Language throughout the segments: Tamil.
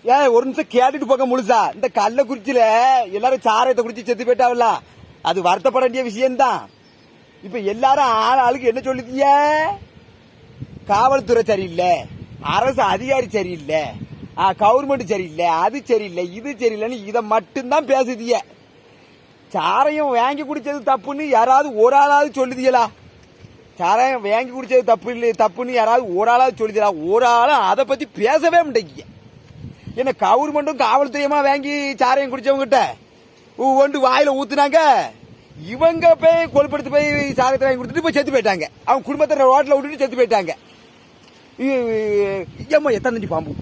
ஏன் ஒரு நிமிஷம் கேட்டுட்டு போக முழுசா. இந்த கள்ளக்குறிச்சியில எல்லாரும் சாராயத்தை குடிச்சு செத்து போயிட்டாவில்ல, அது வருத்தப்பட வேண்டிய விஷயம்தான். இப்ப எல்லாரும் ஆளுக்கு என்ன சொல்லுதிய? காவல்துறை சரியில்லை, அரசு அதிகாரி சரியில்லை, கவர்மெண்ட் சரியில்லை, அது சரியில்லை, இது சரியில்லைன்னு இதை மட்டும்தான் பேசுதிய. சாராயம் வாங்கி குடிச்சது தப்புன்னு யாராவது ஒரு ஆளாவது சொல்லுதியலா? சாராயம் வாங்கி குடிச்சது தப்பு இல்லை தப்புன்னு யாராவது ஒரு ஆளாவது சொல்லுதியலா? ஒரு ஆளும் அதை பத்தி பேசவே மாட்டேங்க. என்ன கவர்மெண்ட்டும் காவல்துறையுமா வாங்கி சாராயம் குடிச்சவங்க கிட்ட ஒன்று வாயில ஊத்துனாங்க. இவங்க போய் கொழுப்படுத்து போய் சாராயத்தை வாங்கி கொடுத்துட்டு போய் செத்து போயிட்டாங்க. அவங்க குடும்பத்தை ரோட்ல விட்டுட்டு செத்து போயிட்டாங்க. ஏம்மா எத்தனை பாம்பு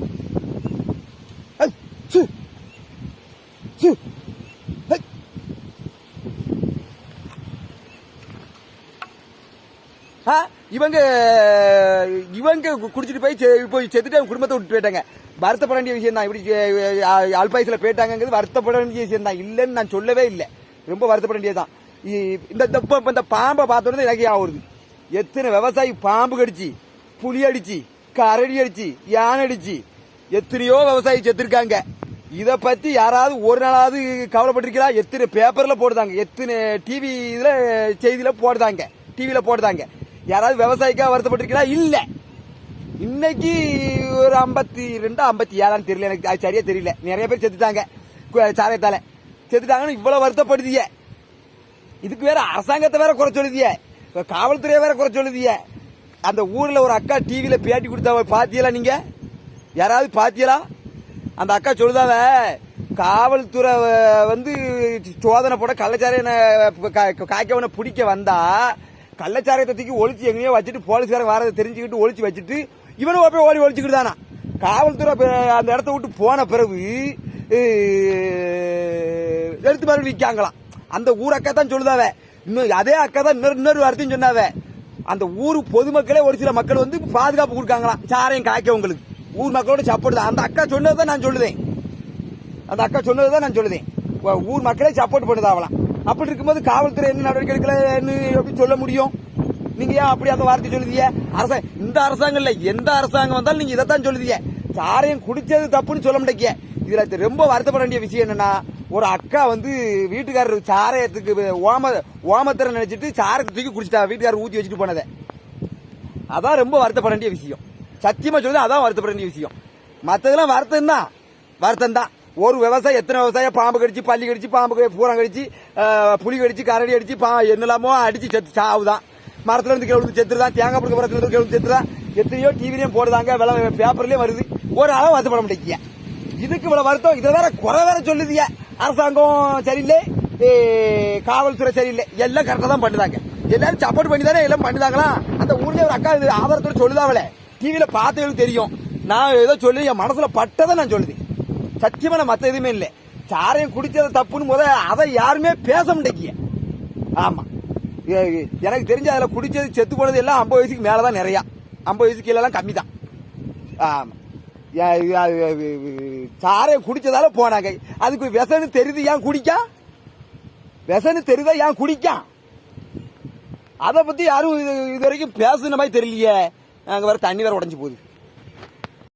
இவங்க இவங்க குடிச்சிட்டு போய் செத்துட்டு அவங்க குடும்பத்தை விட்டு போயிட்டாங்க. வருத்தப்பட வேண்டிய விஷயம் தான். இப்படி அல்பாயுசில் போயிட்டாங்கிறது வருத்தப்பட வேண்டிய விஷயம் தான். இல்லைன்னு நான் சொல்லவே இல்லை, ரொம்ப வருத்தப்பட வேண்டியதுதான். இந்த பாம்பை பார்த்தோன்னே எனக்கு ஆகுது. எத்தனை விவசாயி பாம்பு கடிச்சு, புலி அடிச்சு, கரடி அடிச்சு, யானை அடிச்சு எத்தனையோ விவசாயி செத்துருக்காங்க. இதை பத்தி யாராவது ஒரு நாளாவது கவலைப்பட்டிருக்கிறா? எத்தனை பேப்பர்ல போடுதாங்க, எத்தனை டிவி இதுல செய்தியில போடுதாங்க, டிவியில போடுதாங்க. யாராவது விவசாயிக்கா வருத்தப்பட்டிருக்கிறா? இல்ல. இன்னைக்கு ஒரு 52 57 தெரியல, எனக்கு அது சரியா தெரியல. நிறைய பேர் செத்துட்டாங்க சாராயத்தால. செத்துட்டாங்கன்னு இவ்வளவு வருத்தப்படுதிய. இதுக்கு வேற அரசாங்கத்தை வேற குறை சொல்லுதிய, காவல்துறையை வேற குறை சொல்லுதிய. அந்த ஊர்ல ஒரு அக்கா டிவியில பேட்டி கொடுத்தா பாத்தியலா? நீங்க யாராவது பாத்தியலா? அந்த அக்கா சொல்லுதாவ, காவல்துறை வந்து சோதனை போட கள்ளச்சாரைய காய்க்கவனை பிடிக்க வந்தா கள்ளச்சாரையத்தை தூக்கி ஒழிச்சு எங்கேயோ வச்சுட்டு போலீஸ்காரங்க வரதை தெரிஞ்சுக்கிட்டு ஒழிச்சு வச்சுட்டு இவனும் போய் ஓடி ஒழிச்சுக்கிட்டு தானா. காவல்துறை அந்த இடத்த விட்டு போன பிறகு எடுத்து மறுபடியும் விற்காங்களாம். அந்த ஊர் அக்கா தான் சொல்லுதாவ. இன்னும் அதே அக்கா தான் இன்னொரு வார்த்தையும் சொன்னாவ. அந்த ஊர் பொதுமக்களே ஒரு சில மக்கள் வந்து பாதுகாப்பு கொடுக்காங்களாம் சாரையும் காய்க்கவங்களுக்கு. ஊர் மக்களோட சப்போர்ட் தான். அந்த அக்கா சொன்னதான் நான் சொல்லுதேன். அந்த அக்கா சொன்னதான் நான் சொல்லுதேன். ஊர் மக்களே சப்போர்ட் பண்ணுதாவலாம். அப்படி இருக்கும்போது காவல்துறை என்ன நடவடிக்கை எடுக்கலன்னு எப்படி சொல்ல முடியும்? நீங்க ஏன் அப்படி அந்த வார்த்தை சொல்லுதீங்க? இந்த அரசாங்கம் இல்ல, எந்த அரசாங்கம் வந்தாலும் நீங்க இதைத்தான் சொல்லுதீங்க. சாரையும் குடிச்சது தப்புன்னு சொல்ல மாட்டேங்க. இதுல ரொம்ப வருத்தப்பட வேண்டிய விஷயம் என்னன்னா, ஒரு அக்கா வந்து வீட்டுக்காரர் சாராயத்துக்கு ஓமத்திர நினைச்சிட்டு சாரத்தை தூக்கி குடிச்சிட்டா, வீட்டுக்காரர் ஊத்தி வச்சுட்டு போனதை. அதான் ரொம்ப வருத்தப்பட வேண்டிய விஷயம். சத்தியமா சொல்லுது, அதான் வருத்தப்பட வேண்டிய விஷயம். மற்றதெல்லாம் வருத்தம் தான். ஒரு விவசாயம் எத்தனை விவசாயம் பாம்பு கடிச்சு, பள்ளி கடிச்சு, பாம்பு பூரம் கடிச்சு, புலி கடிச்சு, கரடி அடிச்சு, என்னெல்லாமோ அடிச்சு செத்து சாவுதான். மரத்துல இருந்து கிழந்து செத்துதான், தேங்காய் பிடிக்க மரத்துல இருந்து கிழந்து செத்துதான். எத்தனையோ டிவிலையும் போடுதாங்க, பேப்பர்லயும் வருது. ஒரு அளவு வருத்தப்பட மாட்டேங்க. இதுக்கு இவ்வளவு வருத்தம். இதை வேற குறை வேற சொல்லுதிய. அரசாங்கம் சரியில்லை, காவல்துறை சரியில்லை, எல்லாம் கரெக்டா தான் பண்ணுதாங்க. எல்லாரும் சப்போர்ட் பண்ணி தானே எல்லாம் பண்ணுதாங்களா? அந்த ஊர்ல ஒரு அக்கா ஆதாரத்தோட சொல்லுதாவல, டிவியில பார்த்தவங்களுக்கு தெரியும். நான் ஏதோ சொல்லி என் மனசுல பட்டதை நான் சொல்லுது. சத்தியமா நான் மத்த எதுவுமே இல்லை. சாரையும் குடிச்சதை தப்புன்னு அதை யாருமே பேச மாட்டேங்க. ஆமா, எனக்கு தெரிஞ்ச அதுல குடிச்சது செத்து போனது எல்லாம் 50 வயசுக்கு மேலதான் நிறைய, 50 வயசுக்கு கீழே எல்லாம் கம்மி தான். ஆமா, சாரையும் குடிச்சதால போனாங்க. அதுக்கு விஷன்னு தெரியுது, ஏன் குடிக்கா? விஷன்னு தெரியுதா ஏன் குடிக்கா? அதை பத்தி யாரும் இது வரைக்கும் பேசுன மாதிரி தெரியலையே. அங்க வேற தண்ணி வேற உடஞ்சு போகுது.